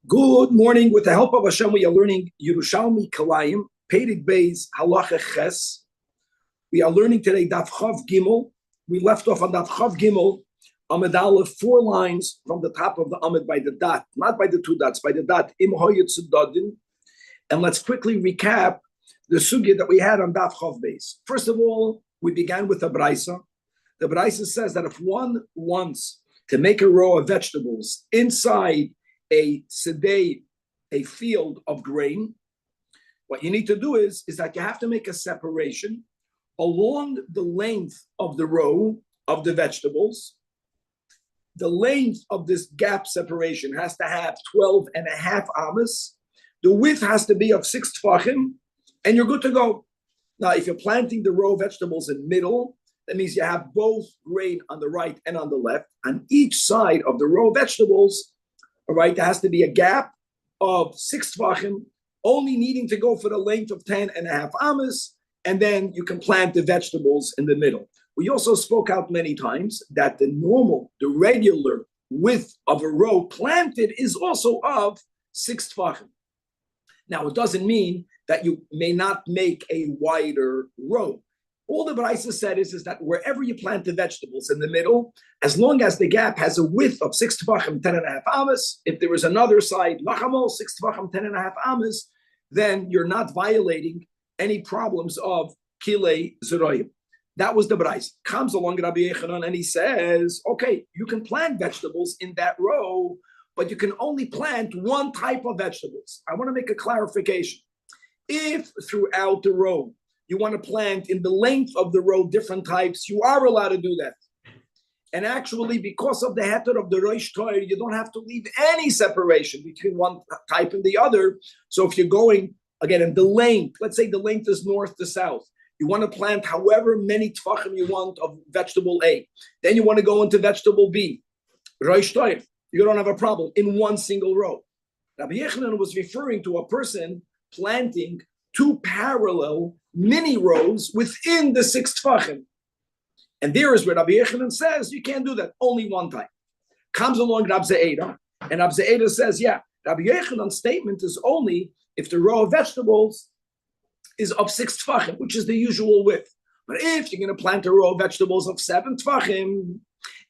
Good morning. With the help of Hashem, we are learning Yerushalmi Kalayim, Pedig Beis, Halacha Ches. We are learning today Daf Chav Gimel. We left off on Daf Chav Gimel, Amud Aleph, 4 lines from the top of the Amud by the dot, not by the 2 dots, by the dot, Im Hoyet Sudadin. And let's quickly recap the sugya that we had on Daf Chav Beis. First of all, we began with a Braisa. The Braisa says that if one wants to make a row of vegetables inside a sedei, a field of grain, what you need to do is that you have to make a separation along the length of the row of the vegetables. The length of this gap separation has to have 12 and a half amas. The width has to be of 6 tfachim, and you're good to go. Now, if you're planting the row of vegetables in the middle, that means you have both grain on the right and on the left. On each side of the row of vegetables, all right, there has to be a gap of 6 tvachim, only needing to go for the length of 10 and a half amas, and then you can plant the vegetables in the middle. We also spoke out many times that the regular width of a row planted is also of 6 tvachim. Now, it doesn't mean that you may not make a wider row. All the Braisa said is that wherever you plant the vegetables in the middle, as long as the gap has a width of 6 tvachim, 10 and a half amas, if there is another side, lachamol, 6 tvachim, 10 and a half amas, then you're not violating any problems of kilei zeroyim. That was the Braisa. Comes along Rabbi Yechanan and he says, okay, you can plant vegetables in that row, but you can only plant one type of vegetables. I want to make a clarification. If throughout the row, you want to plant in the length of the row different types, you are allowed to do that. And actually, because of the heter of the Rosh Torah, you don't have to leave any separation between one type and the other. So if you're going, again, in the length, let's say the length is north to south, you want to plant however many tfachim you want of vegetable A. Then you want to go into vegetable B, Rosh Torah. You don't have a problem in one single row. Rabbi Yechanan was referring to a person planting 2 parallel mini rows within the 6 tfachim. And there is where Rabbi Yechanan says you can't do that, only one type. Comes along Rabbi Zajac, and Rabbi Zajac says, yeah, Rabbi Yechanan's statement is only if the row of vegetables is of 6 tfachim, which is the usual width. But if you're going to plant a row of vegetables of 7 tfachim,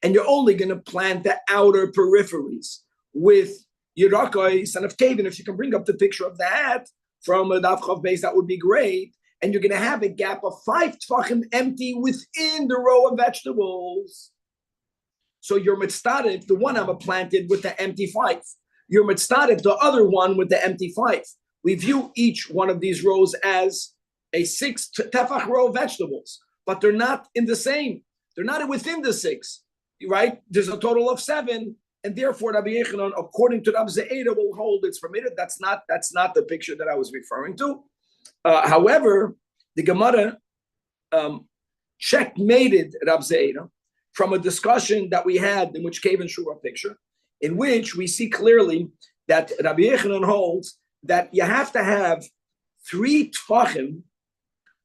and you're only going to plant the outer peripheries with Yerakos and of Kevin, if you can bring up the picture of that from a Daf Chav Beis, that would be great. And you're going to have a gap of 5 tfachim empty within the row of vegetables. So you're mitzvah, the one I'm planted with the empty 5. You're mitzvah, the other one with the empty 5. We view each one of these rows as a 6 tefach row of vegetables, but they're not in the same. They're not within the 6, right? There's a total of 7. And therefore, Rabbi Yechanan, according to Rabbi Zajac, will hold it's permitted. That's not the picture that I was referring to. However, the Gemara checkmated Rabbi Zajac from a discussion that we had in which Kevin drew a picture, in which we see clearly that Rabbi Yechanan holds that you have to have 3 tfachim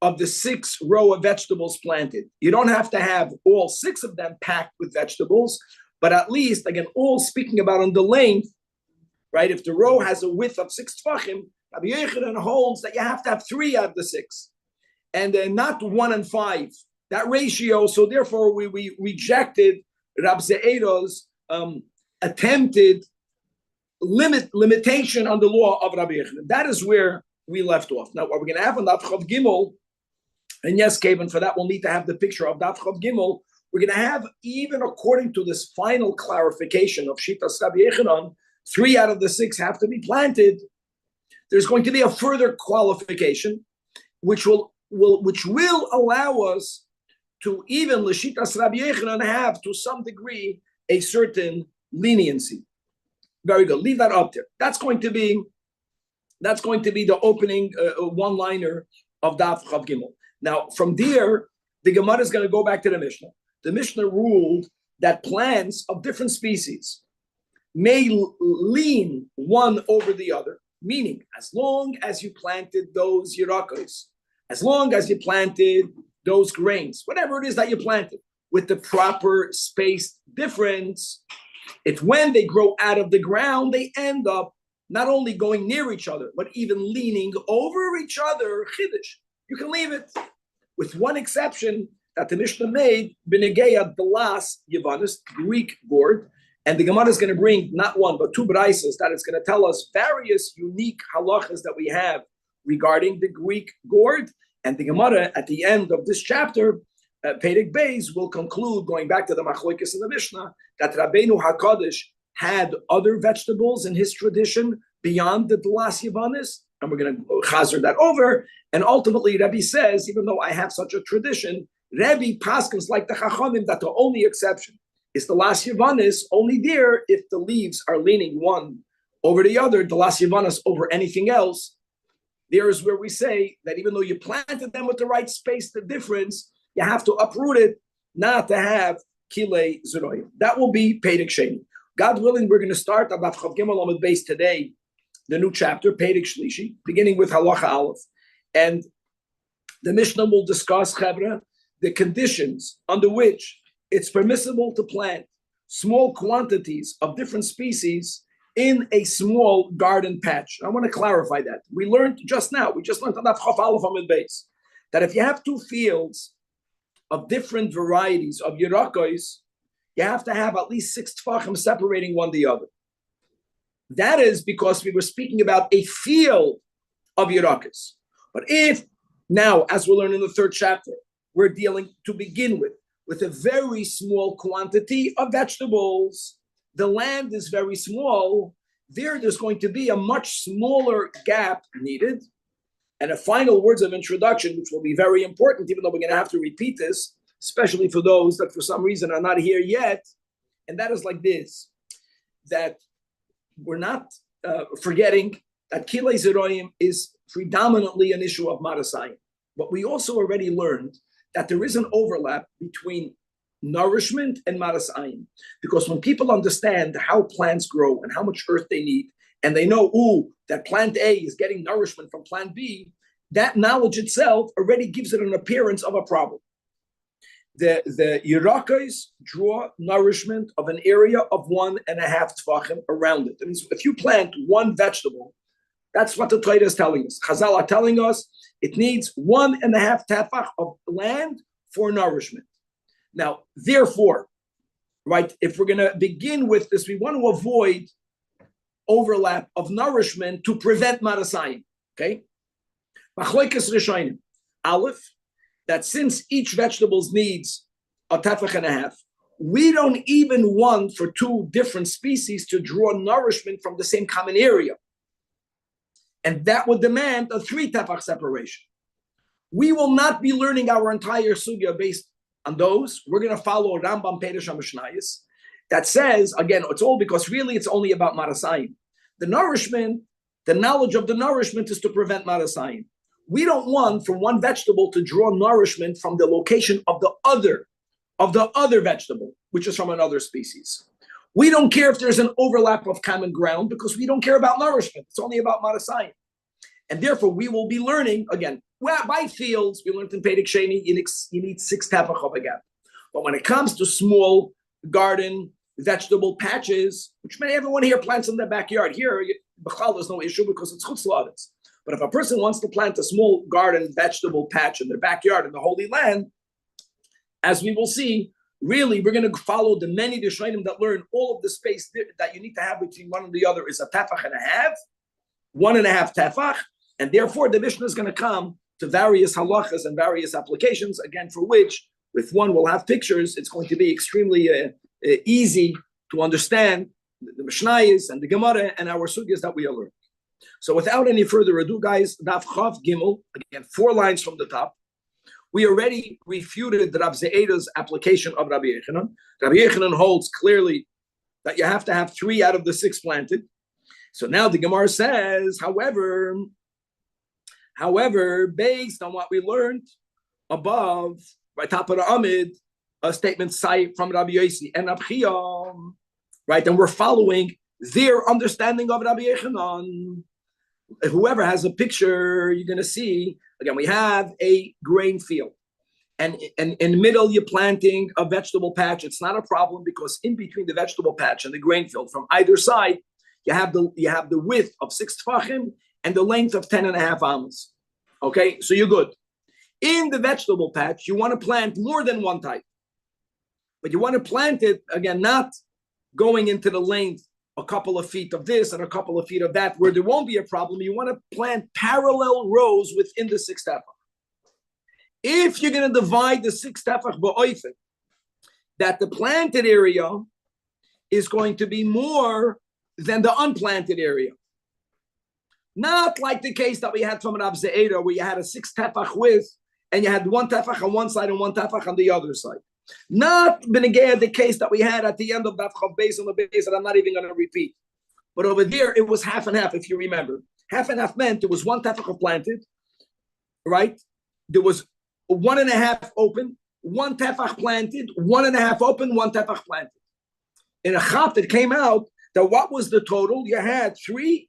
of the 6 row of vegetables planted. You don't have to have all 6 of them packed with vegetables, but at least, again, all speaking about on the length, right? If the row has a width of 6 tfachim, Rabbi Yechanan holds that you have to have 3 out of the 6, and then not 1 and 5. That ratio. So therefore, we rejected Rabbi Zaja's attempted limitation on the law of Rabbi Yechanan. That is where we left off. Now, what we're going to have on Daf Chav Gimel, and yes, Kevin, for that we'll need to have the picture of Daf Chav Gimel. We're going to have, even according to this final clarification of Shitas Rabbi Yechanan, 3 out of the 6 have to be planted. There's going to be a further qualification, which will allow us to even L'Shitas Rabbi Yechanan have, to some degree, a certain leniency. Very good. Leave that up there. That's going to be the opening one-liner of Daf Chav Gimel. Now, from there, the Gemara is going to go back to the Mishnah. The Mishnah ruled that plants of different species may lean one over the other, meaning as long as you planted those Yerakos, as long as you planted those grains, whatever it is that you planted, with the proper spaced difference, if when they grow out of the ground, they end up not only going near each other, but even leaning over each other, chiddush. You can leave it, with one exception that the Mishnah made, b'negeya belas Yavanis, Greek gourd, and the Gemara is going to bring not one but two braisos that is going to tell us various unique halachas that we have regarding the Greek gourd. And the Gemara at the end of this chapter, Perek Beis, will conclude, going back to the Machlokes in the Mishnah, that Rabbeinu HaKadosh had other vegetables in his tradition beyond the Dulas Yavanis, and we're going to chazer that over. And ultimately, Rabbi says, even though I have such a tradition, Rabbi paskins like the Chachamim that the only exception is the Las Yavanis, only there if the leaves are leaning one over the other, the Las Yavanis over anything else. There is where we say that even though you planted them with the right space, the difference, you have to uproot it, not to have kilei zeroyim. That will be Perek Sheni. God willing, we're going to start about Chav Gimel Amud Beis today, the new chapter, Perek Shlishi, beginning with Halacha Aleph. And the Mishnah will discuss, Chevra, the conditions under which it's permissible to plant small quantities of different species in a small garden patch. I want to clarify that. We learned just now, we just learned Chav Aleph Amud Beis, that if you have two fields of different varieties of Yerakos, you have to have at least 6 tefachim separating one the other. That is because we were speaking about a field of Yerakos. But if now, as we'll learn in the third chapter, we're dealing to begin with a very small quantity of vegetables, the land is very small, there's going to be a much smaller gap needed. And a final words of introduction, which will be very important, even though we're going to have to repeat this, especially for those that for some reason are not here yet. And that is like this, that we're not forgetting that kilei zeroyim is predominantly an issue of marasayim. But we also already learned that there is an overlap between nourishment and marasayim. Because when people understand how plants grow and how much earth they need, and they know, that plant A is getting nourishment from plant B, that knowledge itself already gives it an appearance of a problem. The Yerakos draw nourishment of an area of 1.5 tefachim around it. That means if you plant one vegetable, that's what the Torah is telling us. Chazal are telling us it needs 1.5 tefach of land for nourishment. Now, therefore, right, if we're going to begin with this, we want to avoid overlap of nourishment to prevent marasayim. Okay? Machlokes Rishonim. Aleph, that since each vegetable needs a tefach and a half, we don't even want for two different species to draw nourishment from the same common area. And that would demand a 3 tefach separation. We will not be learning our entire sugya based on those. We're going to follow Rambam Perush HaMishnayos that says, again, it's all because really it's only about marasayim. The nourishment, the knowledge of the nourishment is to prevent marasayim. We don't want from one vegetable to draw nourishment from the location of the other vegetable, which is from another species. We don't care if there's an overlap of common ground because we don't care about nourishment. It's only about marasayim. And therefore, we will be learning, again, by fields, we learned in Perek Sheni, you need 6 tefach of a gap. But when it comes to small garden vegetable patches, which everyone here plants in their backyard, here, there's no issue because it's chutz la'aretz. But if a person wants to plant a small garden vegetable patch in their backyard in the Holy Land, as we will see, really, we're going to follow the many Rishonim that learn all of the space that you need to have between one and the other is a tefach and a half, 1.5 tefach, and therefore the Mishnah is going to come to various halachas and various applications, again, for which, with one we'll have pictures, it's going to be extremely easy to understand the Mishnayos and the Gemara and our sugyas that we are learning. So without any further ado, guys, Daf Chav Gimel, again, 4 lines from the top. We already refuted Rav Ze'eda's application of Rabbi Yechanan. Rabbi Yechanan holds clearly that you have to have 3 out of the 6 planted. So now the Gemara says, however, based on what we learned above, by top of the Amid, a statement cite from Rabbi Yossi and Abchiyam, right? And we're following their understanding of Rabbi Yechanan. Whoever has a picture, you're going to see, again, we have a grain field. And in the middle, you're planting a vegetable patch. It's not a problem because in between the vegetable patch and the grain field, from either side, You have the width of 6 tefachim and the length of 10.5 amos. Okay, so you're good. In the vegetable patch, you want to plant more than one type. But you want to plant it, again, not going into the length a couple of feet of this and a couple of feet of that, where there won't be a problem. You want to plant parallel rows within the 6 tefach. If you're going to divide the 6 tefach ba'oifet, that the planted area is going to be more than the unplanted area. Not like the case that we had from Rav Ze'era, where you had a 6 tefach width, and you had 1 tefach on one side and 1 tefach on the other side. Not benegea the case that we had at the end of that Chav Beis on the base that I'm not even going to repeat. But over there, it was half and half, if you remember. Half and half meant there was 1 tefach planted, right? There was 1.5 open, 1 tefach planted, 1.5 open, 1 tefach planted. In a chap, it came out that what was the total? You had 3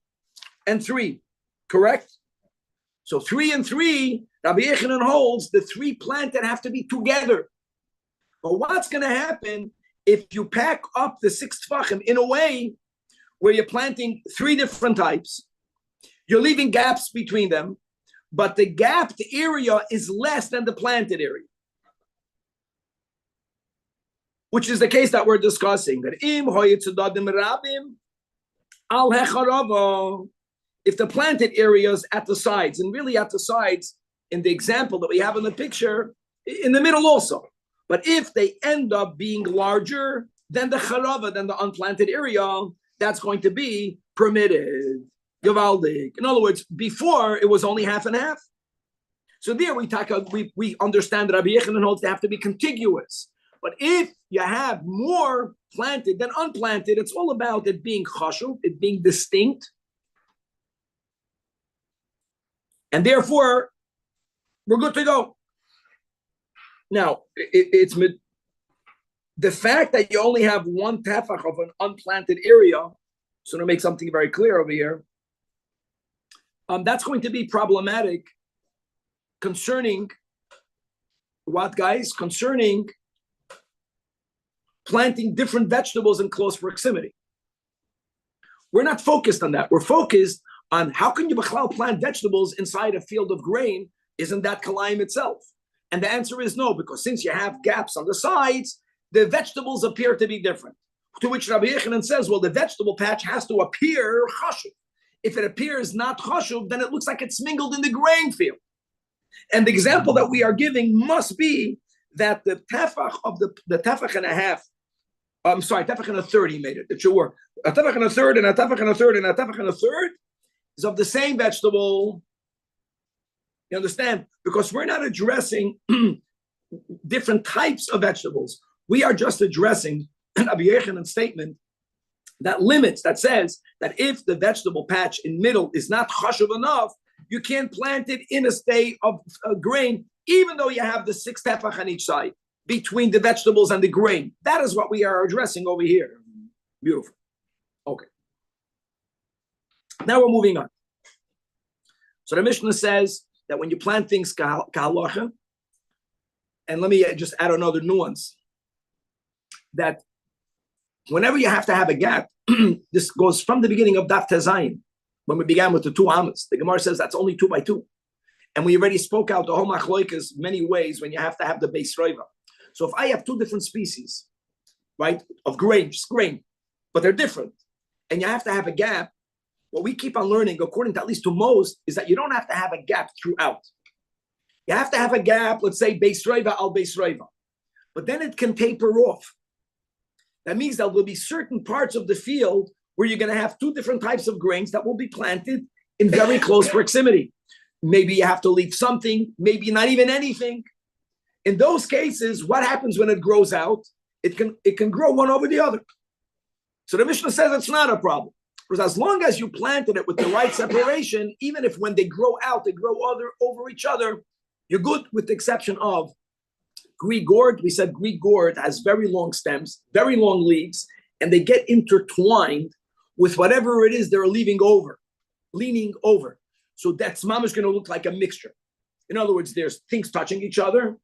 and 3, correct? So 3 and 3, Rabbi Yechanan holds the 3 planted have to be together. But what's going to happen if you pack up the 6 tefachim in a way where you're planting 3 different types? You're leaving gaps between them, but the gapped area is less than the planted area. Which is the case that we're discussing. That if the planted areas at the sides, and really at the sides in the example that we have in the picture, in the middle also. But if they end up being larger than the charava, than the unplanted area, that's going to be permitted. Gavaldik. In other words, before it was only half and half. So there we understand that Rabbi Yechanan holds they have to be contiguous. But if you have more planted than unplanted, it's all about it being chashuv, it being distinct. And therefore, we're good to go. Now, it's the fact that you only have 1 tefach of an unplanted area, so to make something very clear over here, that's going to be problematic concerning what, guys? Concerning planting different vegetables in close proximity. We're not focused on that. We're focused on how can you plant vegetables inside a field of grain? Isn't that kalayim itself? And the answer is no, because since you have gaps on the sides, the vegetables appear to be different. To which Rabbi Yechanan says, well, the vegetable patch has to appear chashuv. If it appears not chashuv, then it looks like it's mingled in the grain field. And the example that we are giving must be that the tefach of the tefach and a half, tefach and a third, he made it. It should work. A tefach and a third, and a tefach and a third, and a tefach and a third is of the same vegetable. You understand? Because we're not addressing different types of vegetables. We are just addressing Rabbi Yechanan's statement that limits, that says that if the vegetable patch in middle is not chashuv enough, you can't plant it in a state of grain, even though you have the 6 tefach on each side between the vegetables and the grain. That is what we are addressing over here. Beautiful. Okay. Now we're moving on. So the Mishnah says that when you plant things kahalacha, and let me just add another nuance, that whenever you have to have a gap, this goes from the beginning of Daf Tezayin, when we began with the 2 amas. The Gemara says that's only 2 by 2. And we already spoke out the whole machloikas many ways when you have to have the base roiva. So if I have 2 different species, right, of grain, just grain, but they're different, and you have to have a gap, what we keep on learning, according to at least to most, is that you don't have to have a gap throughout. You have to have a gap, let's say, base roiva al base roiva. But then it can taper off. That means there will be certain parts of the field where you're going to have 2 different types of grains that will be planted in very close proximity. Maybe you have to leave something, maybe not even anything. In those cases, what happens when it grows out? It can grow one over the other. So the Mishnah says it's not a problem. Because as long as you planted it with the right separation, even if when they grow out, they grow over each other, you're good, with the exception of Greek gourd. We said Greek gourd has very long stems, very long leaves, and they get intertwined with whatever it is they're leaning over. So that mom is going to look like a mixture. In other words, there's things touching each other,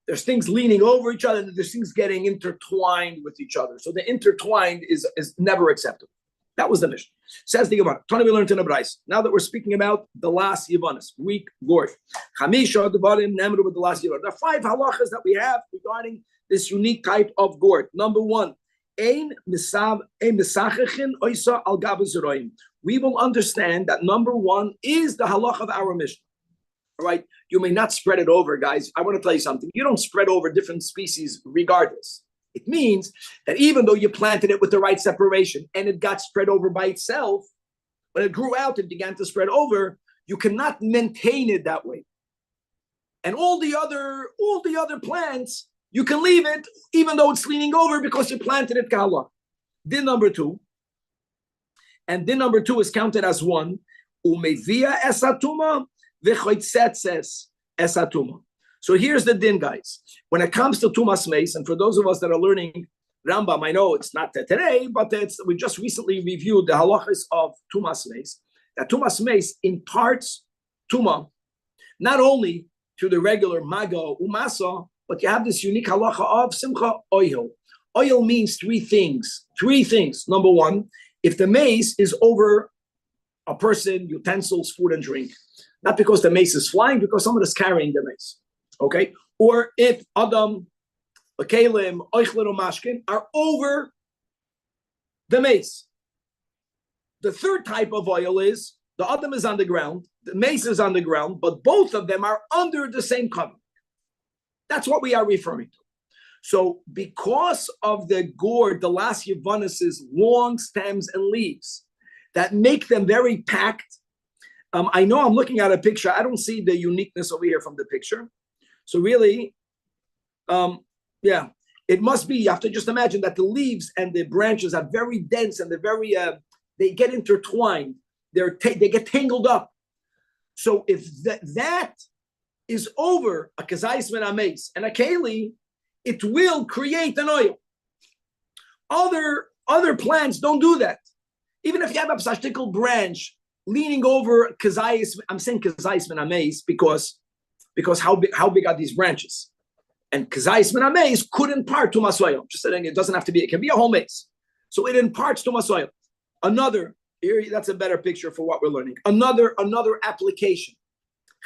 there's things leaning over each other, and there's things getting intertwined with each other. So the intertwined is never acceptable. That was the mission. Says the Gemara. Tana we learned in a Brais. Now that we're speaking about the last Yavanis, weak gourd. Chamisha devarim nemru with the last Yavanis. There are 5 halachas that we have regarding this unique type of gourd. Number 1, ein misachechin oisa al gav zeroim. We will understand that number 1 is the halacha of our mission. All right, you may not spread it over, guys. I want to tell you something. You don't spread over different species regardless. It means that even though you planted it with the right separation and it got spread over by itself, when it grew out and began to spread over, you cannot maintain it that way. And all the other plants, you can leave it even though it's leaning over because you planted it kahala. Din number 2, and din number 2 is counted as 1. Umevia esatuma v'choitzetzes esatuma. So here's the din, guys. When it comes to tumas meis, and for those of us that are learning Rambam, I know it's not today, but we just recently reviewed the halachas of tumas meis. That tumas meis imparts tuma not only to the regular maga umasa, but you have this unique halacha of simcha oil. Oil means 3 things. 3 things. Number 1, if the mace is over a person, utensils, food, and drink, not because the mace is flying, because someone is carrying the mace. Okay, or if Adam, Kalim, Oichlin, or Mashkin are over the mace. The 3rd type of oil is the Adam is on the ground, the mace is on the ground, but both of them are under the same cover. That's what we are referring to. So, because of the gourd, the last Yavanis' long stems and leaves that make them very packed. I know I'm looking at a picture. I don't see the uniqueness over here from the picture. So really, it must be, you have to just imagine that the leaves and the branches are very dense and they're very, they get intertwined. They get tangled up. So if that is over a kazais min ames and a keli, it will create an oil. Other plants don't do that. Even if you have a psashtikal branch leaning over kazais, I'm saying kazais min ames because how big are these branches? And kazais min ames could impart to masoil. Just saying, it doesn't have to be. It can be a whole mace. So it imparts to masoil. Another here, that's a better picture for what we're learning. Another application.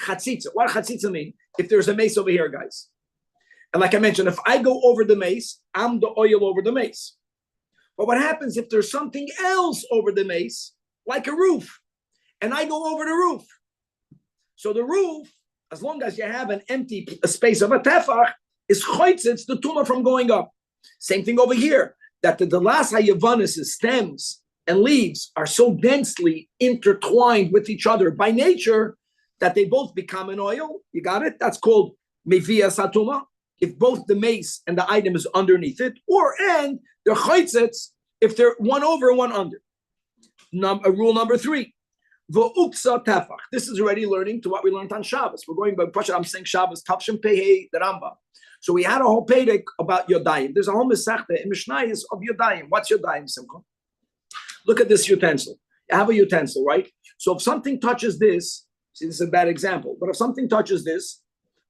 Chatzitza. What does chatzitza mean? If there's a mace over here, guys, and like I mentioned, if I go over the mace, I'm the oil over the mace. But what happens if there's something else over the mace, like a roof, and I go over the roof? So the roof, as long as you have an empty space of a tefach, is choitzitz the tumah from going up. Same thing over here, that the last hayavanis, stems and leaves, are so densely intertwined with each other by nature that they both become an oil. You got it? That's called mevia satuma. If both the mace and the item is underneath it, and they're choitzitz if they're one over and one under. Rule number 3. V'uksa tefach. This is already learning to what we learned on Shabbos. We're going by Pasha. I'm saying Shabbos Tavshin Pehei the Rambam. So we had a whole pedic about Yodayim. There's a whole Masechta in Mishnayos of Yodayim. What's Yodayim, Simcha? Look at this utensil. You have a utensil, right? So if something touches this, see, this is a bad example, but if something touches this,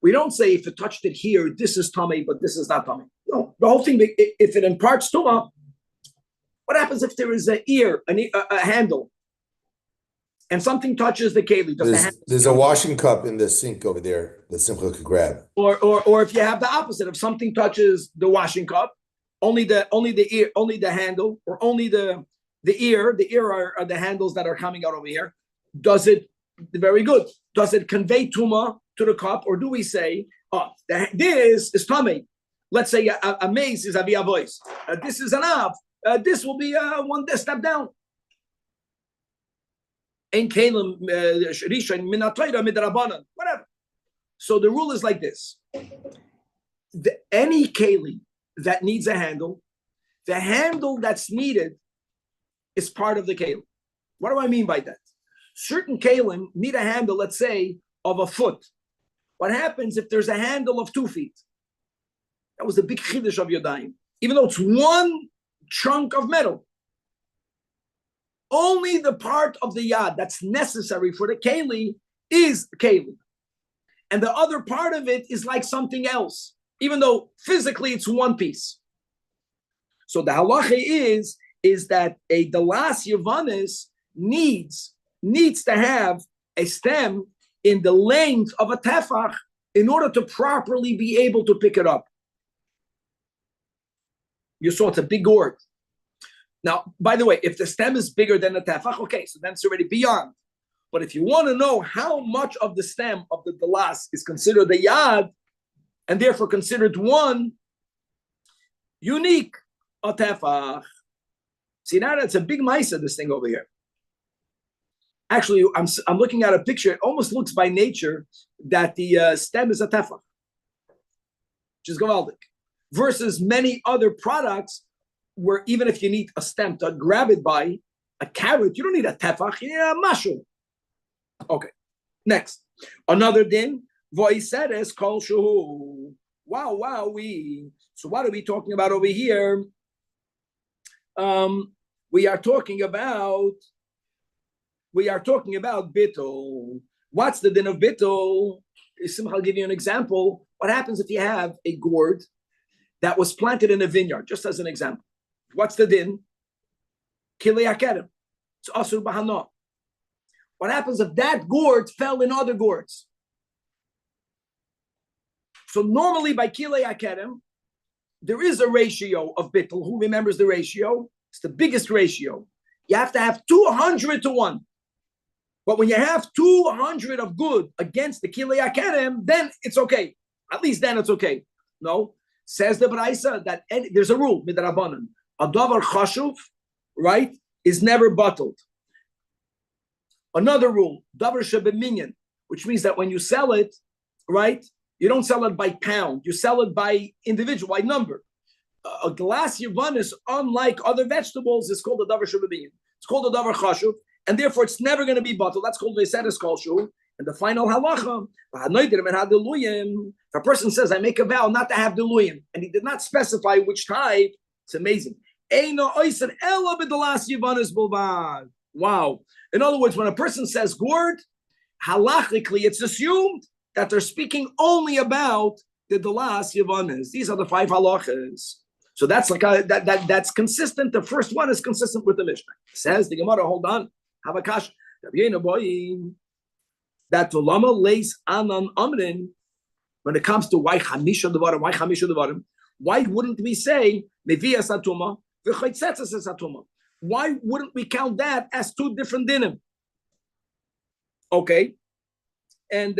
we don't say if it touched it here, this is tummy, but this is not tummy. No, the whole thing. If it imparts tumah, what happens if there is a handle? And something touches the keli. There's a washing cup in the sink over there that Simcha could grab. Or if you have the opposite, if something touches the washing cup, only the ear, only the handle, or only the ear. The ear are the handles that are coming out over here. Does it? Very good. Does it convey tuma to the cup, or do we say, this is tummy? Let's say a mace is a via voice. This is an av. This will be one step down. Whatever. So the rule is like this. Any keli that needs a handle, the handle that's needed is part of the keli. What do I mean by that? Certain kelim need a handle, let's say, of a foot. What happens if there's a handle of 2 feet? That was the big chiddush of Yodayim. Even though it's one chunk of metal, only the part of the yad that's necessary for the keli is keli. And the other part of it is like something else, even though physically it's one piece. So the halacha is, is that a Dalas Yavanis needs to have a stem in the length of a tefach in order to properly be able to pick it up. You saw it's a big gourd. Now, by the way, if the stem is bigger than the tefach, okay, so then it's already beyond. But if you want to know how much of the stem of the dalas is considered the yad, and therefore considered one unique a tefach. See, now that's a big maisa, this thing over here. Actually, I'm looking at a picture. It almost looks by nature that the stem is a tefach, which is gavaldik, versus many other products where even if you need a stem to grab it by a carrot, you don't need a tefach, you need a mashul. Okay, next. Another din, voiseres kol shuhu. Wow, so what are we talking about over here? We are talking about bittul. What's the din of bittul? I'll give you an example. What happens if you have a gourd that was planted in a vineyard, just as an example? What's the din? Kilei akedem. It's asur b'hana. What happens if that gourd fell in other gourds? So normally by kilei akedem, there is a ratio of bittul. Who remembers the ratio? It's the biggest ratio. You have to have 200 to 1. But when you have 200 of good against the kilei akedem, then it's okay. At least then it's okay. No, says the Braisa that there's a rule midrabanan. A davar chashuv, right, is never bottled. Another rule, davar shebeminyan, which means that when you sell it, right, you don't sell it by pound. You sell it by individual, by number. A glass yavanis, unlike other vegetables, is called a davar shebeminyan. It's called a davar chashuv, and therefore it's never going to be bottled. That's called v'seres kol shu. And the final halacha, if a person says, I make a vow not to have diluyim, and he did not specify which type, it's amazing. Wow. In other words, when a person says gourd, halachically, it's assumed that they're speaking only about the dalas yavanis. These are the 5 halachas. So that's like that's consistent. The first one is consistent with the Mishnah. Says the Gemara, hold on. Havakash. That Tulama lays anan amrin when it comes to why chamisha devarim, why wouldn't we say mevias atuma v'chaytzetzes atuma? Why wouldn't we count that as 2 different dinim? Okay, and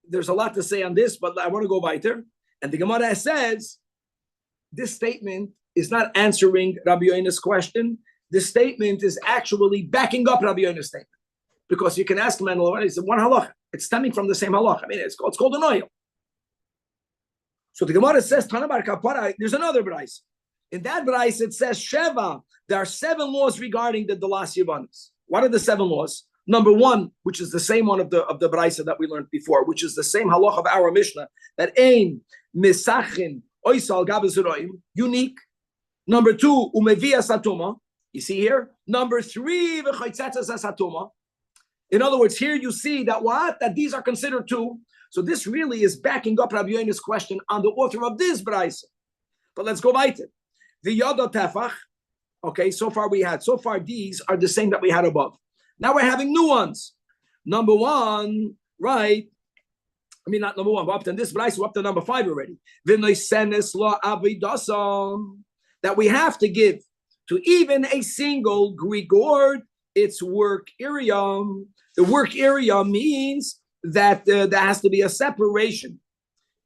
there's a lot to say on this, but I want to go weiter. And the Gemara says this statement is not answering Rabbi Yona's question. This statement is actually backing up Rabbi Yona's statement, because you can ask him, it's one halacha. It's stemming from the same halacha. I mean, it's called an oil. So the Gemara says, Tana bar kapara, there's another b'rais. In that b'rais, it says, Sheva, there are 7 laws regarding the dalas yavanis. What are the 7 laws? Number 1, which is the same one of the b'rais that we learned before, which is the same halacha of our Mishnah, that ein misachin oisal gabezuroim, unique. Number 2, umevia satuma. You see here? Number 3, v'chaytzetzes satuma. In other words, here you see that what? That these are considered 2. So this really is backing up Rabbi Yona's question on the author of this Braisa. But let's go weiter. The Yada Tefach. Okay, so far these are the same that we had above. Now we're having new ones. Number 1, right? I mean, not number 1, but up to this Braisa, we're up to number 5 already. V'noisenes lo avidasam. That we have to give to even a single Greek gourd its work area. The work area means that there has to be a separation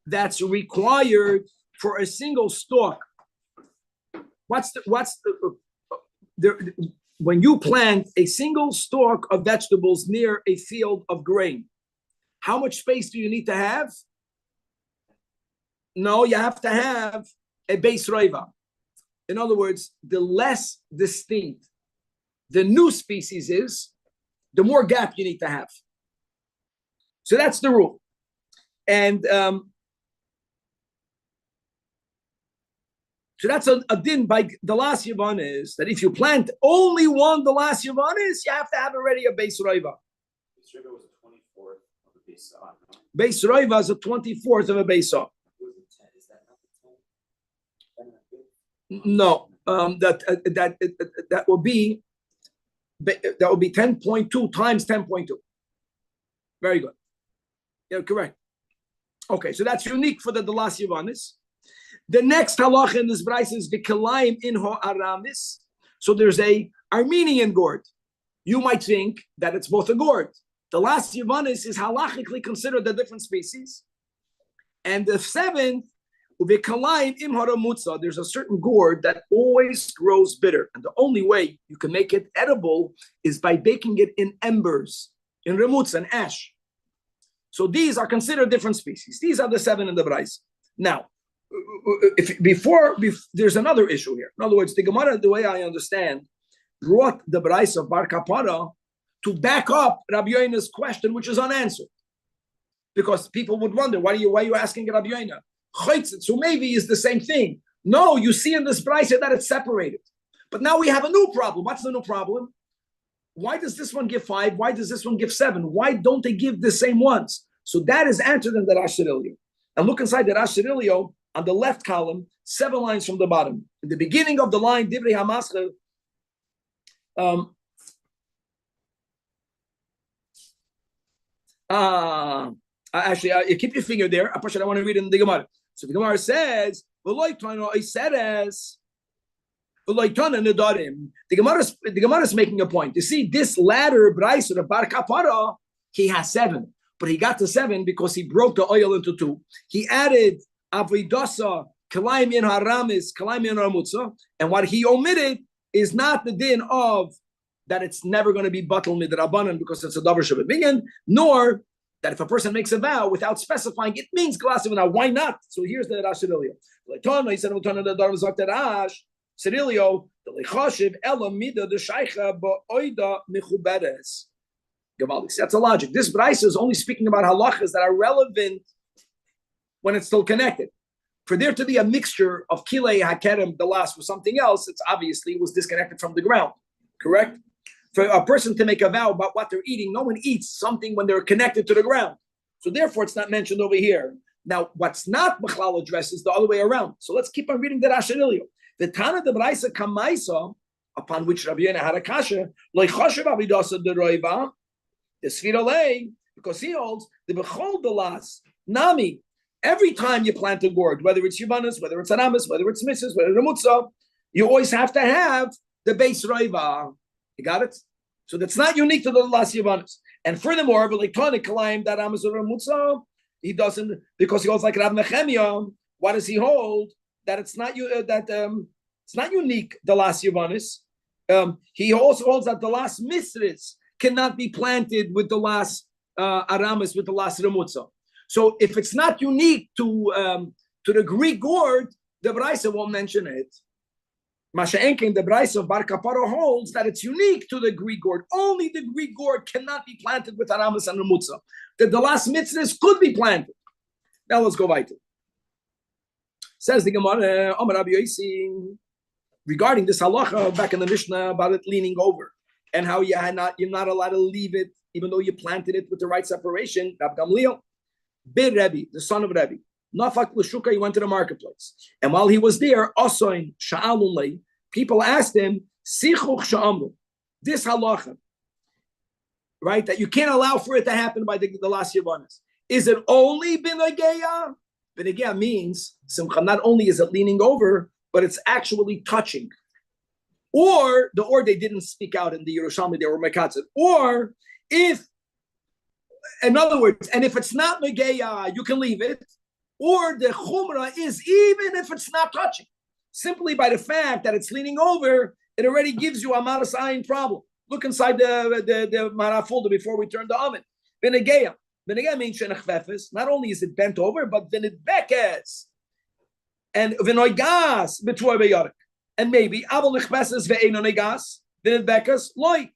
that's required for a single stalk. When you plant a single stalk of vegetables near a field of grain, how much space do you need to have? No, you have to have a base roiva. In other words, the less distinct the new species is, the more gap you need to have. So that's the rule. And so that's a din by dalas yavanis, that if you plant only one dalas yavanis, you have to have already a base roiva. Base roiva was a 24th of a base saw. No? Base roiva is a 24th of a base saw. Is that not the 10? No, that would be 10.2 times 10.2. Very good. Yeah, correct. Okay, so that's unique for the Dalas Yavanis. The next halacha in this brayse is v'kilayim inho aramis. So there's a Armenian gourd. You might think that it's both a gourd. The last Yavanis is halachically considered a different species. And the seventh, v'kilayim im haramutza. There's a certain gourd that always grows bitter. And the only way you can make it edible is by baking it in embers, in remutza, and ash. So these are considered different species. These are the seven in the brayse. Now, before there's another issue here. In other words, the Gemara, the way I understand, brought the brayse of Bar Kapara to back up Rabbi Yoina's question, which is unanswered, because people would wonder, why are you asking Rabbi Yoina? So maybe is the same thing. No, you see in this brayse that it's separated. But now we have a new problem. What's the new problem? Why does this one give 5? Why does this one give 7? Why don't they give the same ones? So that is answered in the Rashirilio. And look inside the Rashirilio on the left column, 7 lines from the bottom. In the beginning of the line, Divrei HaMaschel, actually, keep your finger there. I want to read it in the Gemara. So the Gemara says, the Gemara is making a point. You see, this latter brayse of Bar Kapara, he has 7, but he got to 7 because he broke the oil into 2. He added avidasa, kalayim in haramis, kalayim in haramutza, and what he omitted is not the din of that it's never going to be batal midrabanan because it's a davar shabbat, nor that if a person makes a vow without specifying, it means glassiv. Now, why not? So here's the Rashirilio. He said, Cirilio, the lechashiv elamida the shaycha ba'oida mechuberes. Gavaldi. That's a logic. This brayse is only speaking about halachas that are relevant when it's still connected. For there to be a mixture of kilei hakerem, the last with something else, it's obviously was disconnected from the ground. Correct? For a person to make a vow about what they're eating, no one eats something when they're connected to the ground. So therefore, it's not mentioned over here. Now, what's not Bechlal addressed is the other way around. So let's keep on reading the Rashirilio. The Tana de Braisa Kamaisa, upon which Rabbi Yoina had a kasha, loichashiv avidasa de roiva, the sviralei, because he holds the bechol delas nami. Every time you plant a gourd, whether it's yubanis, whether it's anamis, whether it's misses, whether it's remutza, you always have to have the base roiva. You got it? So that's not unique to the last yubanis. And furthermore, v'leiktonik kalayim that anamis or remutza, he doesn't, because he holds like Rav Nechemia. What does he hold? That it's not it's not unique. The last Yavanis. He also holds that the last Misris cannot be planted with the last Aramis, with the last Remutza. So if it's not unique to the Greek gourd, the Braisa won't mention it. Masha'enkin, the Braisa of Bar Kapara holds that it's unique to the Greek gourd. Only the Greek gourd cannot be planted with Aramis and Remutza. That the last Misris could be planted. Now let's go weiter. Says the Gemara, regarding this halacha back in the Mishnah about it leaning over and how you're not allowed to leave it even though you planted it with the right separation. Rabbi Gamliel, Rabbi, the son of Rabbi, Nafak l'shuka, he went to the marketplace, and while he was there, Asoin sha'alun, people asked him, Sichuch sha'amru, this halacha, right, that you can't allow for it to happen by the last Yavanis. Is it only binageya? Binageya means simcha. Not only is it leaning over, but it's actually touching. Or they didn't speak out in the Yerushalmi, they were mekatzet. Or if, in other words, and if it's not nageya, you can leave it. Or the chumrah is even if it's not touching, simply by the fact that it's leaning over, it already gives you a maras ayin problem. Look inside the Mara folder before we turn to Amen. Binageya. Binageya means shenachvefes. Not only is it bent over, but vinidbekes. And vinoigas b'tvoy beyarik. And maybe avol nechveses ve'eno negas vinidbekes loy.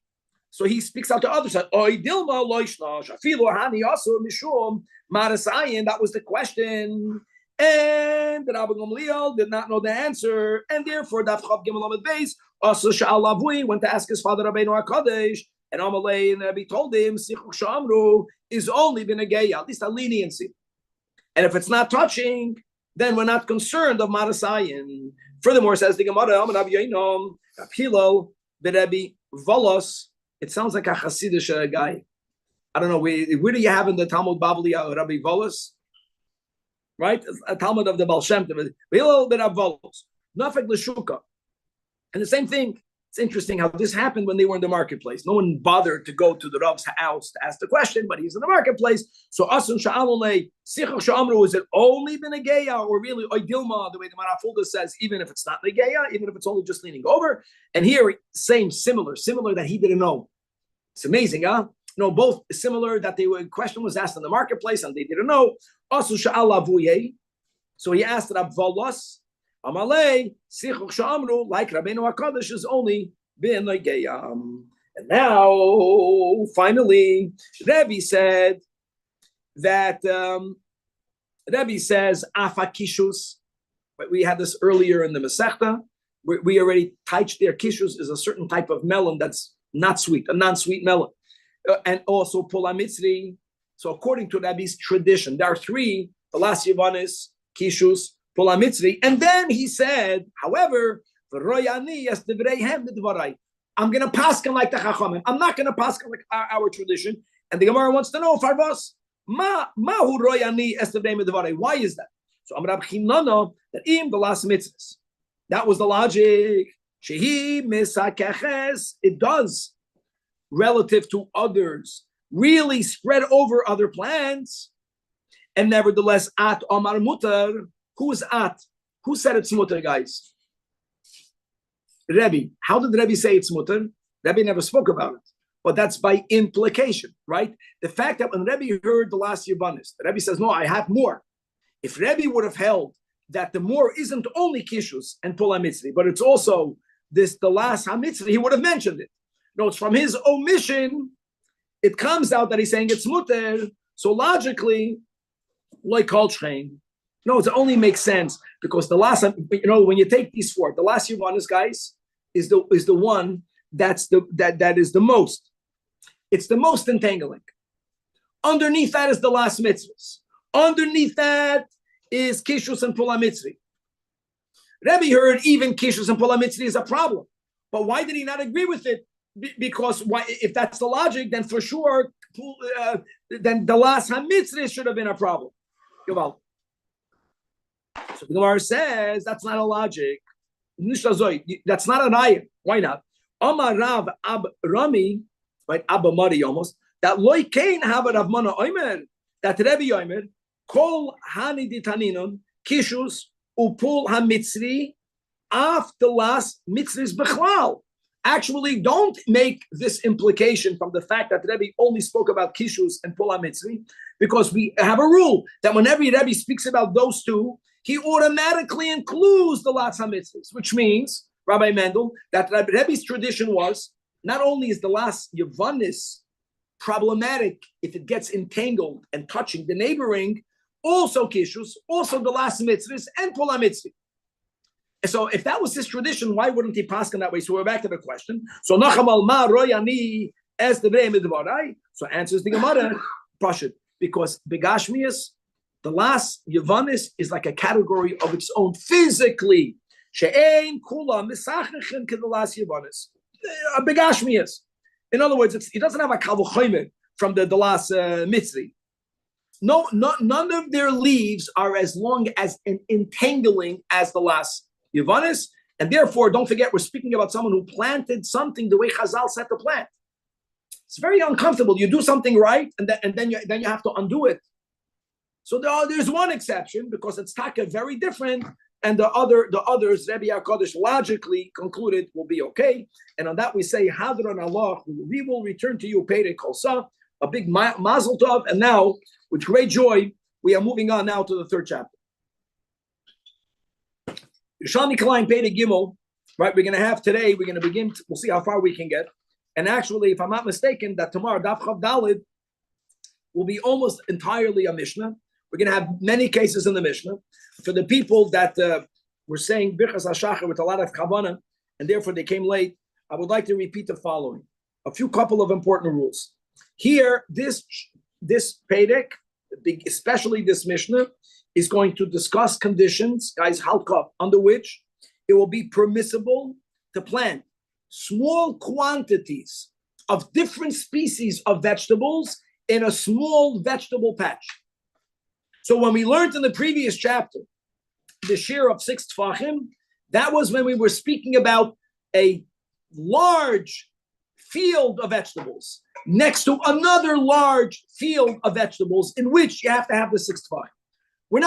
So he speaks out to others. Oy dilma loy shnosh afilu hani asur mishum maras ayin. That was the question. And the Rabbi Gamliel did not know the answer. And therefore, Daf Chav Gimel Amud Beis also Sha'al Lavui went to ask his father Rabbeinu HaKadosh. And Amalei and Rabbi told him, Sichuch Sha'amru is only binageya, at least a leniency. And if it's not touching, then we're not concerned of Marasayin. Furthermore, says the Gemara, Volos. It sounds like a Hasidish guy. I don't know, where do you have in the Talmud Bavli Rabbi Volos? Right? A Talmud of the Baal Shem Tov. Hillel ben Volos. Nafek l'shuka. And the same thing, it's interesting how this happened when they were in the marketplace. No one bothered to go to the Rav's house to ask the question, but he's in the marketplace. So Asun Sha'alole, Sichach Sha'amru, is it only been a Geya, or really Oidilma, the way the Marafulda says, even if it's not a Geya, even if it's only just leaning over? And here, similar that he didn't know. It's amazing, huh? No, both similar, that question was asked in the marketplace and they didn't know. Asun Sha'alavuye. So he asked Rab Volos, Amalei, Sichach Sha'amru, like Rabbeinu HaKadosh, has only been like Geyam. And now, finally, Rabbi said that, Rabbi says, Afa Kishus, but we had this earlier in the Masechta, we already touched there. Kishus is a certain type of melon that's not sweet, a non-sweet melon. And also Pula Mitzri. So according to Rabbi's tradition, there are three, the last Yavanis, Kishus, Pula Mitzri, and then he said, however, I'm going to paskin like the Chachamim. I'm not going to paskin like our tradition. And the Gemara wants to know, Farvas, why is that? So Amar Chinana, that the last mitzvahs. That was the logic. Shehi misakeches, it does, relative to others, really spread over other plants. And nevertheless, at Amar Mutar. Who is at? Who said it's mutter, guys? Rabbi. How did Rabbi say it's mutter? Rabbi never spoke about it. But that's by implication, right? The fact that when Rabbi heard the last Yavanis, Rabbi says, no, I have more. If Rabbi would have held that the more isn't only Kishus and Pula Mitzri, but it's also the last HaMitzri, he would have mentioned it. No, it's from his omission, it comes out that he's saying it's mutter. So logically, like Kolchrein, no, it only makes sense because the last, when you take these four, the last Yavanis, guys, is the one that is the most. It's the most entangling. Underneath that is the last mitzvahs. Underneath that is Kishus and Pula Mitzri. Rabbi heard even Kishus and Pula Mitzri is a problem. But why did he not agree with it? Because if that's the logic, then for sure, then the last HaMitzri should have been a problem. So the Gemara says that's not a logic. That's not an ayah. Why not? Amar Rav Ab Rami, right? Abba Mari almost. That loy kain have Rav Mana Omer. That Rebbe Omer kol hani ditaninon kishus upul hamitzri af the last mitzris bechlal. Actually, don't make this implication from the fact that Rebbe only spoke about kishus and pul hamitzri, because we have a rule that whenever Rebbe speaks about those two, he automatically includes the Latz HaMitzvahs, which means, Rabbi Mendel, that Rebbe's tradition was, not only is the last Yavanis problematic if it gets entangled and touching the neighboring, also Kishus, also the last Mitzvahs, and Pula Mitzvah. So if that was his tradition, why wouldn't he pass in that way? So we're back to the question. So Nachamal Ma Royani as the Midvarai. So answers the Gemara, Pashut, because Begashmias, the last Yavanis is like a category of its own physically. She'ein kula misachnichin ke the last Yavanis. Begashmias. In other words, it doesn't have a kavuchayim from the last Mitzri. No, none of their leaves are as long as an entangling as the last Yavanis, and therefore, don't forget, we're speaking about someone who planted something the way Chazal said to plant. It's very uncomfortable. You do something right, and then you have to undo it. So there's one exception because it's taka very different, and the others, Rebbe HaKadosh logically concluded will be okay. And on that we say, Hadron Allah, we will return to you, Perek Kolsa, a big mazel tov. And now, with great joy, we are moving on now to the third chapter. Yerushalmi Kalayim Perek Gimel, right? We're going to have today, we're going to begin, we'll see how far we can get. And actually, if I'm not mistaken, that tomorrow, Daf Chav Dalid will be almost entirely a Mishnah. We're going to have many cases in the Mishnah. For the people that were saying Birchas HaShachar with a lot of kavanah, and therefore they came late, I would like to repeat the following. A couple of important rules. Here, this Perek, especially this Mishnah, is going to discuss conditions, guys, halka, under which it will be permissible to plant small quantities of different species of vegetables in a small vegetable patch. So when we learned in the previous chapter, the shear of 6 tfachim, that was when we were speaking about a large field of vegetables next to another large field of vegetables in which you have to have the 6 tfachim. We're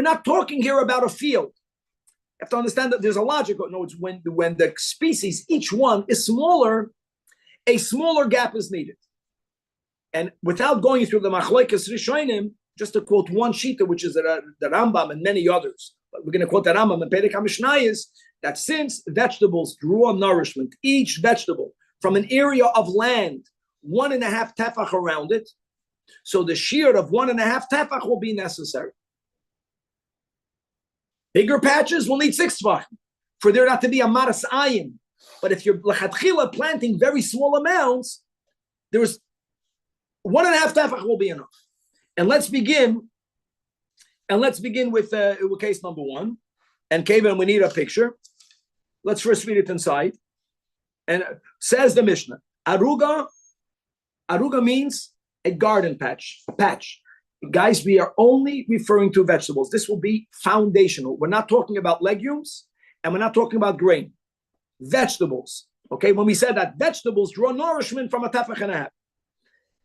not talking here about a field. You have to understand that there's a logic. No, it's when the species, each one is smaller, a smaller gap is needed. And without going through the machlokes rishonim, just to quote one shita, which is the Rambam and many others, but we're going to quote the Rambam and Perek HaMishnah, is that since vegetables draw nourishment, each vegetable from an area of land 1.5 tefach around it, so the shear of 1.5 tefach will be necessary. Bigger patches will need 6 tefach for there not to be a maras ayin. But if you're lechatchila planting very small amounts, there's 1.5 tefach will be enough. And let's begin with case number 1. And Kevin, we need a picture. Let's first read it inside. And says the Mishnah, aruga means a garden patch, a patch. Guys, we are only referring to vegetables. This will be foundational. We're not talking about legumes, and we're not talking about grain. Vegetables. Okay, when we said that vegetables draw nourishment from a tefach and a half.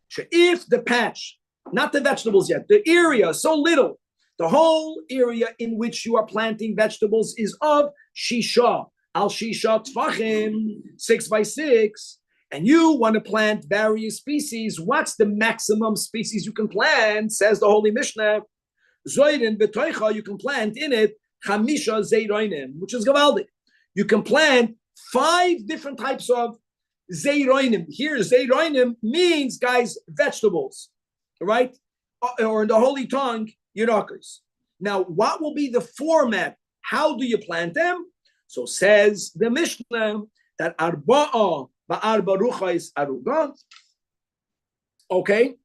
So if the patch, not the vegetables yet, the area so little, the whole area in which you are planting vegetables is of shisha, al shisha tfachim, 6 by 6, and you want to plant various species, what's the maximum species you can plant? Says the Holy Mishnah, zoyrin betoicha, you can plant in it chamisha zeiroinim, which is gavaldik. You can plant 5 different types of zeiroinim. Here, zeiroinim means, guys, vegetables, right? Or in the Holy Tongue, Yerakos. Now, what will be the format? How do you plant them? So says the Mishnah that arba'a ba'arba ruchais aruga. Okay,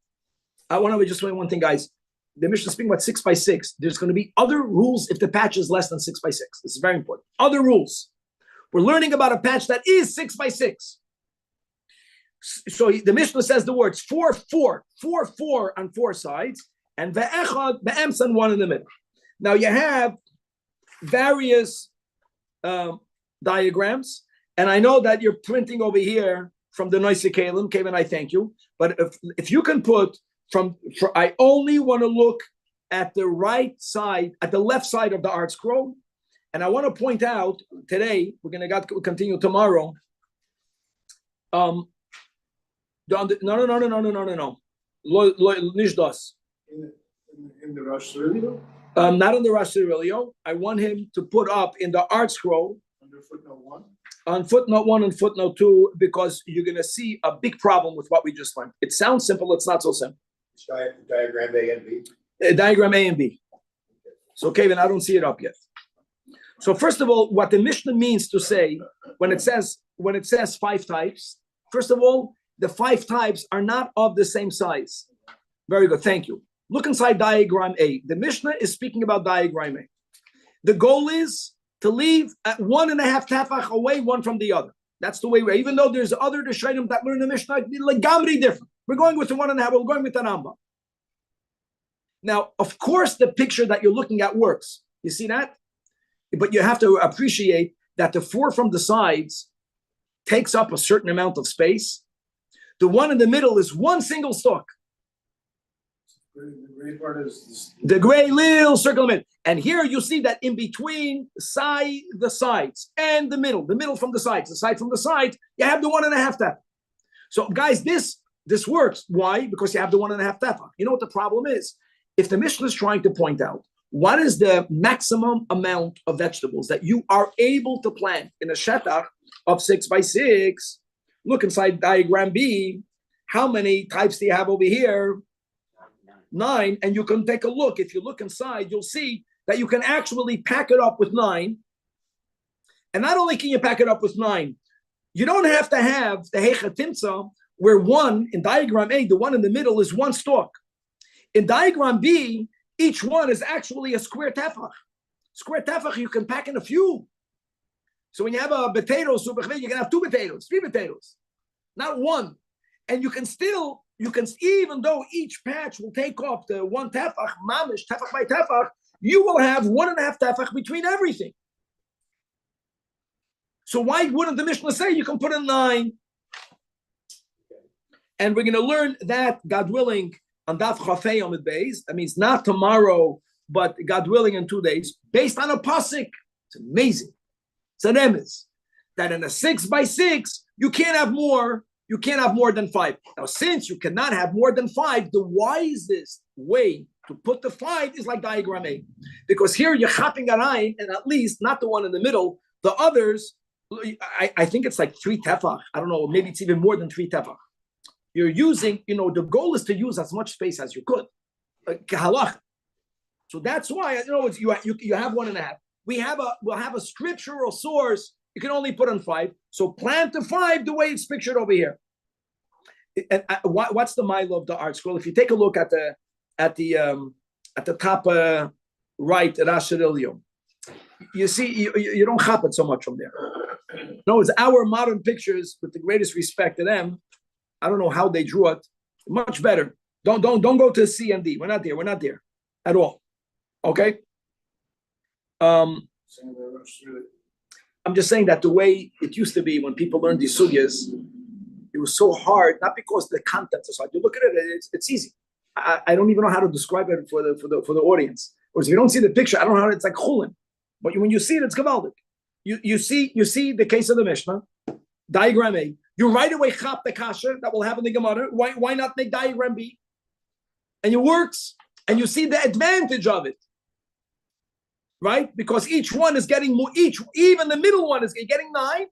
I want to just say one thing, guys. The Mishnah is speaking about 6 by 6. There's going to be other rules if the patch is less than 6 by 6. This is very important. Other rules. We're learning about a patch that is 6 by 6. So the Mishnah says the words 4, 4 on 4 sides, and ve'echad be'emsan 1 in the middle. Now you have various diagrams, and I know that you're printing over here from the Noise Kalim, Kevin, I thank you. But if you can put I only want to look at the right side, at the left side of the art scroll, and I want to point out today, we're going to continue tomorrow. No. Nishdas. In the Rosh Hashanah? Not in the Rosh Hashanah. I want him to put up in the art scroll Under footnote 1? On footnote 1 and footnote 2, because you're going to see a big problem with what we just learned. It sounds simple, it's not so simple. Diagram A and B? Diagram A and B. So, Kevin, I don't see it up yet. So, first of all, what the Mishnah means to say, when it says 5 types, first of all, the 5 types are not of the same size. Very good, thank you. Look inside diagram A. The Mishnah is speaking about diagram A. The goal is to leave at 1.5 tefach away one from the other. That's the way even though there's other Rishonim that learn the Mishnah, like gamri different. We're going with the 1.5, we're going with the Rambam. Now, of course, the picture that you're looking at works. You see that? But you have to appreciate that the 4 from the sides takes up a certain amount of space. The one in the middle is one single stalk. The gray part is the gray little circle. And here you see that in between the sides and the middle from the sides, the side from the sides, you have the 1.5 tefach. So guys, this works. Why? Because you have the 1.5 tefach. You know what the problem is? If the Mishnah is trying to point out what is the maximum amount of vegetables that you are able to plant in a shetach of 6 by 6, look inside diagram B, how many types do you have over here? 9, and you can take a look. If you look inside, you'll see that you can actually pack it up with 9. And not only can you pack it up with 9, you don't have to have the hechatimtza, where one in diagram A, the one in the middle is one stalk. In diagram B, each one is actually a square tefach. Square tefach you can pack in a few. So when you have a potato soup, you can have 2 potatoes, 3 potatoes, not one. And you can even though each patch will take off the 1 tefach, mamish, tefach by tefach, you will have 1.5 tefach between everything. So why wouldn't the Mishnah say you can put in 9? And we're going to learn that, God willing, on Daf Chafei Amud Beis. That means not tomorrow, but God willing in 2 days, based on a pasuk. It's amazing. It's an emes that in a 6 by 6 you can't have more. You can't have more than 5. Now, since you cannot have more than 5, the wisest way to put the 5 is like diagram A, because here you're chapping arayin, and at least not the one in the middle. The others, I think it's like 3 tefach. I don't know. Maybe it's even more than 3 tefach. You're using, the goal is to use as much space as you could. So that's why, you have 1.5. We'll have a scriptural source. You can only put on 5. So plan to 5 the way it's pictured over here. And what's the mile of the art scroll? If you take a look at the top right at Asher Ilyom, you see you don't chop it so much from there. No, it's our modern pictures, with the greatest respect to them. I don't know how they drew it. Much better. Don't go to C and D. We're not there. We're not there at all. Okay. I'm just saying that the way it used to be when people learned these sugyas, it was so hard. Not because the content is hard. You look at it, it's easy. I don't even know how to describe it for the audience. Or if you don't see the picture, I don't know how it's like chulin. But when you see it, it's gavaldik. You see the case of the Mishnah, diagram A. You right away chop the kasha that will happen in the Gemara. Why not make diagram B? And it works, and you see the advantage of it, right? Because each one is getting more. Even the middle one is getting 9.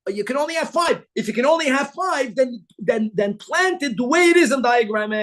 But you can only have 5. If you can only have 5, then plant it the way it is in diagram A.